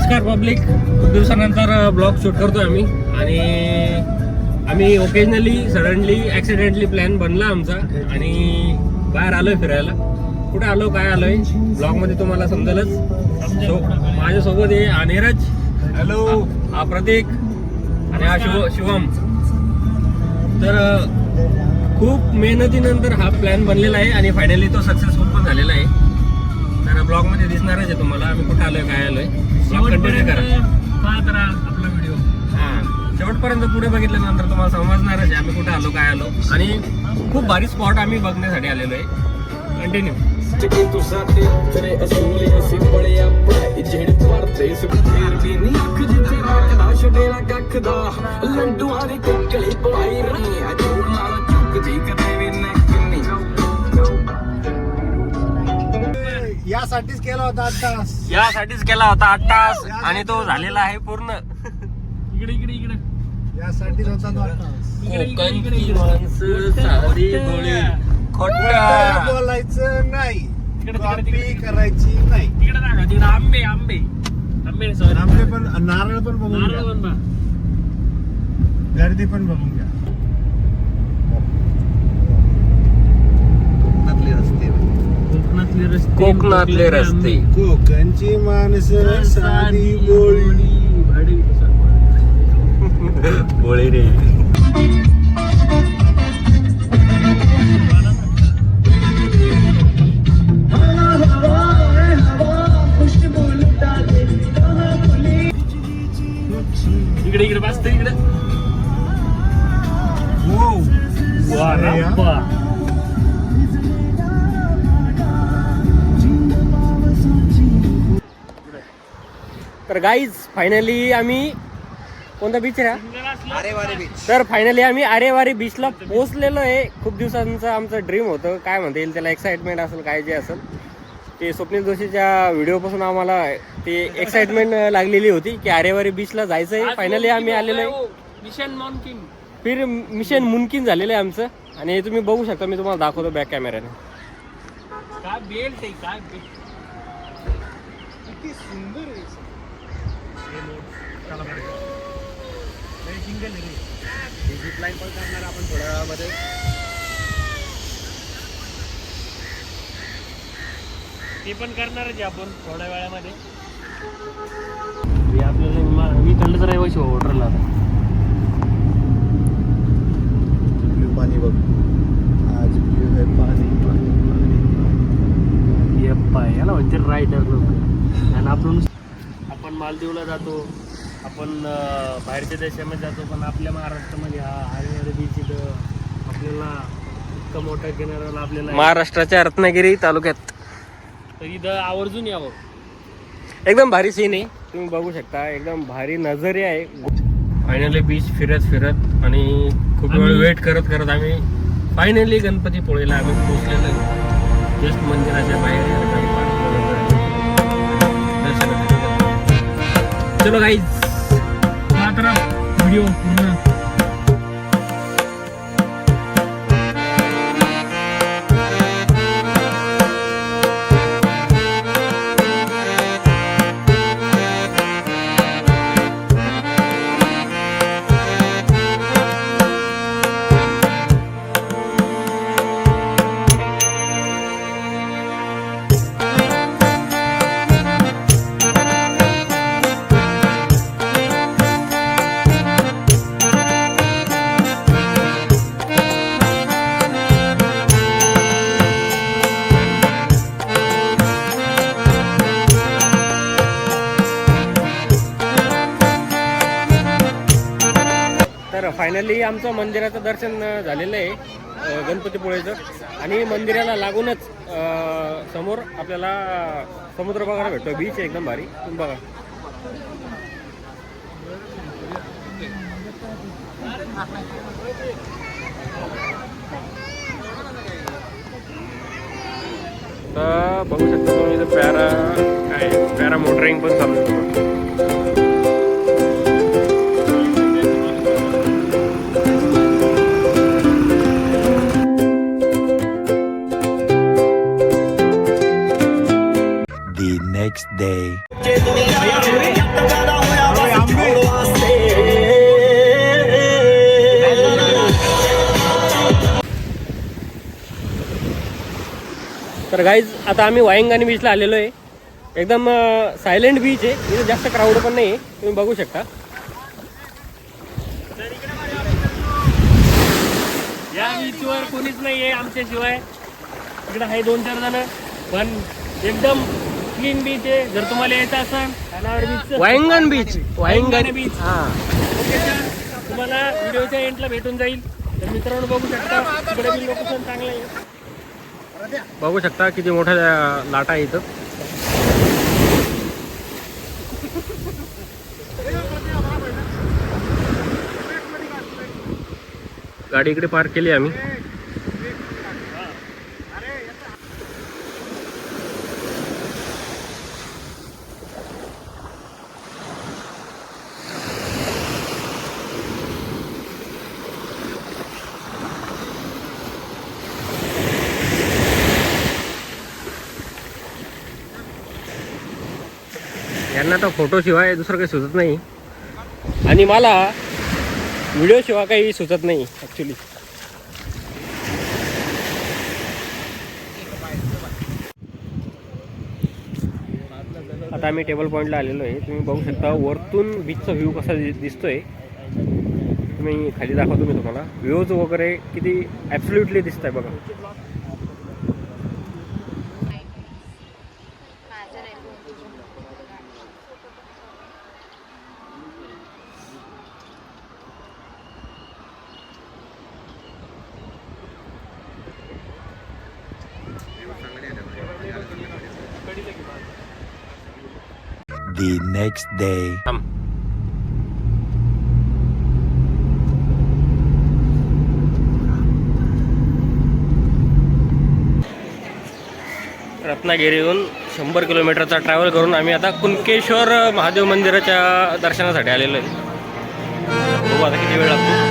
नमस्कार पब्लिक, खूप दिवसानंतर ब्लॉग शूट करतोय आम्ही ओकेजनली सडनली ॲक्सिडेंटली प्लॅन बनला आमचा आणि बाहेर आलोय फिरायला. कुठे आलो काय आलोय ब्लॉगमध्ये तुम्हाला समजेलच. माझ्यासोबत आहे हा नीरज, हॅलो, हा प्रतीक आणि हा शिवम. तर खूप मेहनतीनंतर हा प्लॅन बनलेला आहे आणि फायनली तो सक्सेसफुल पण झालेला आहे. तर ब्लॉगमध्ये दिसणारच आहे तुम्हाला आम्ही कुठे आलोय काय आलोय. ब्लॉग कंटिन्यू करा, पाहत राहा आपला व्हिडिओ. शेवटपर्यंत पुढे बघितल्यानंतर तुम्हाला समजणारच आहे आम्ही कुठे आलो काय आलो. आणि खूप भारी स्पॉट आम्ही बघण्यासाठी आलेलो आहे. कंटिन्यू. यासाठीच केला होता 8 तास. यासाठीच केला होता 8 तास आणि तो झालेला आहे पूर्ण. इकडे इकडे इकडे यासाठीच होता तो 8 तास. कोकणची माणसं सारी बोळे खोटं बोलायचं नाही, कॉपी करायची नाही. तिकडे दाखवा, तिकडे आंबे आंबे आंबे सॉरी आंबे पण, नारळ पण बघून नारळ घ्या, पण बा. गर्दी पण बघून घ्या. कोकणातले रस्ते. कोकणची माणसं साधी बोळी. बोळे रे. इकडे इकडे बसते इकडे. तर गाईज फायनली आम्ही कोणता बीच आहे आरेवारे बीच. तर फायनली आम्ही आरेवारी बीचला पोहोचलेलो आहे. खूप दिवसांचं आमचं ड्रीम होतं, काय म्हणता येईल त्याला, एक्साइटमेंट असेल काय जे असेल ते. स्वप्नील जोशीच्या व्हिडिओपासून आम्हाला ते एक्साइटमेंट लागलेली होती की आरेवारी बीचला जायचं आहे. फायनली आम्ही आलेलो आहे. मिशन मुमकिन झालेलं आहे आमचं. आणि तुम्ही बघू शकता, मी तुम्हाला दाखवतो बॅक कॅमेऱ्याने. काय बेल्ट आहे, काय किती सुंदर आहे. झिप लाईन पण करणार आपण थोड्या वेळामध्ये. ते पण करणारच आपण थोड्या वेळामध्ये. आपल्याला मी कळलं तर रहिवाशी ऑर्डरला पाणी बघ, आज ब्ल्यू है पाणी पाणी पाणी. याला म्हणते रायडर लोक. आणि आपण मालदीवला जातो, आपण बाहेरच्या देशामध्ये जातो, पण आपल्या महाराष्ट्रामध्ये हा आरेवारी बीच इथं आपल्याला इतकं मोठा किनाऱ्याला आपल्याला महाराष्ट्राच्या रत्नागिरी तालुक्यात. तर इथं आवर्जून यावं. एकदम भारी सीन आहे, तुम्ही बघू शकता. एकदम भारी नजरे आहे. फायनली बीच फिरत आणि खूप वेळ वेट करत आम्ही फायनली गणपतीपुळेला आम्ही पोहोचलेलो आहे. जस्ट मंदिराच्या बाहेर चलो गाईज, मात्र व्हिडिओ पूर्ण. तर फायनली आमचं मंदिराचं दर्शन झालेलं आहे गणपतीपुळेचं. आणि मंदिराला लागूनच समोर आपल्याला समुद्र बघायला भेटतो. बीच आहे एकदम भारी, तुम्ही बघा. तर बघू शकता तुम्ही इथं पॅरा मोटरिंग पण चालू आहे. next day. तर गाईज आता आम्ही वायंगानी बीचला आलेलो आहे. एकदम सायलेंट बीच आहे, इथे जास्त क्राऊड पण नाही आहे, तुम्ही बघू शकता. या बीचवर कोणीच नाही आहे आमच्याशिवाय. इकडे आहे 2-4 जण, पण एकदम क्लीन बीच आहे. जर तुम्हाला यायचं असेल वायंगण बीच, वायंगण बीच तुम्हाला व्हिडिओच्या एंडला भेटून जाईल. तर मित्रांनो बघू शकता, इकडे बी लोकेशन चांगलं आहे. बघू शकता किती मोठ्या लाटा आहे इथं. गाडी इकडे पार्क केली आम्ही. यांना तर फोटोशिवाय दुसरं काही सुचत नाही, आणि मला व्हिडिओशिवाय काही सुचत नाही ॲक्च्युली. आता आम्ही टेबल पॉईंटला आलेलो आहे. तुम्ही बघू शकता वरतून बीचचा व्ह्यू कसा दिसतोय. तुम्ही खाली दाखवतो मी तुम्हाला. व्ह्यूज वगैरे किती ॲब्सोल्युटली दिसत आहे बघा. The next day. रत्नागिरीहून 100 किलोमीटरचा ट्रॅव्हल करून आम्ही आता कुणकेश्वर महादेव मंदिराच्या दर्शनासाठी आलेलो आहे. बघू आता किती वेळ लागतो.